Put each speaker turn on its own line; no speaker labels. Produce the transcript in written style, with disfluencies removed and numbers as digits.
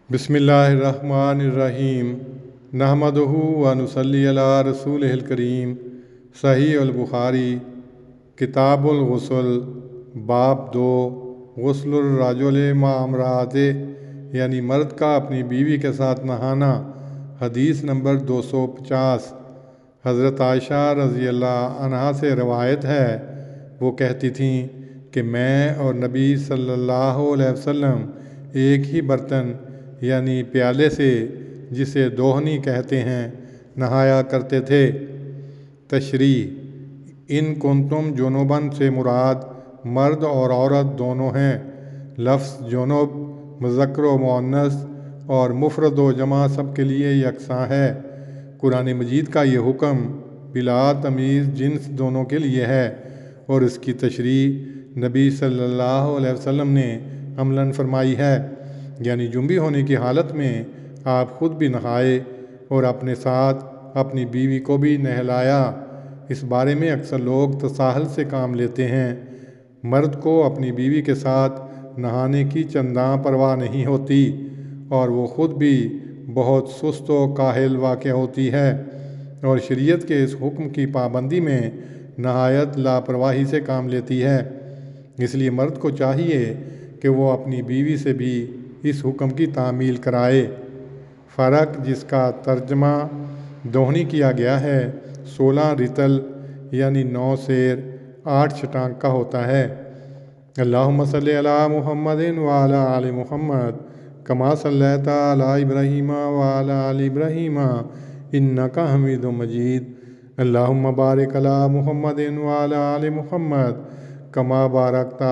بسم اللہ الرحمن الرحیم نحمدہ و نصلی علی رسولہ الکریم۔ صحیح البخاری کتاب الغسل باب 2 غسل الرجل مع امرأتہ، یعنی مرد کا اپنی بیوی کے ساتھ نہانا۔ حدیث نمبر 250۔ حضرت عائشہ رضی اللہ عنہا سے روایت ہے، وہ کہتی تھیں کہ میں اور نبی صلی اللہ علیہ وسلم ایک ہی برتن یعنی پیالے سے، جسے دوہنی کہتے ہیں، نہایا کرتے تھے۔ تشریح: ان کنتم جنوباً سے مراد مرد اور عورت دونوں ہیں۔ لفظ جنوب مذکر و مؤنث اور مفرد و جمع سب کے لیے یکساں ہے۔ قرآن مجید کا یہ حکم بلا تمیز جنس دونوں کے لیے ہے، اور اس کی تشریح نبی صلی اللہ علیہ وسلم نے عملاً فرمائی ہے، یعنی جنبی ہونے کی حالت میں آپ خود بھی نہائے اور اپنے ساتھ اپنی بیوی کو بھی نہلایا۔ اس بارے میں اکثر لوگ تساہل سے کام لیتے ہیں۔ مرد کو اپنی بیوی کے ساتھ نہانے کی چنداں پرواہ نہیں ہوتی، اور وہ خود بھی بہت سست و کاہل واقع ہوتی ہے، اور شریعت کے اس حکم کی پابندی میں نہایت لاپرواہی سے کام لیتی ہے۔ اس لیے مرد کو چاہیے کہ وہ اپنی بیوی سے بھی اس حکم کی تعمیل کرائے۔ فرق جس کا ترجمہ دوہنی کیا گیا ہے 16 رطل یعنی 9 سیر 8 چھٹانک کا ہوتا ہے۔ اللہم صلی علی محمد وعلی آل محمد کما صلیت علی ابراہیم وعلی آل ابراہیم انک حمید مجید۔ اللہم بارک علی محمد وعلی آل محمد کما بارکت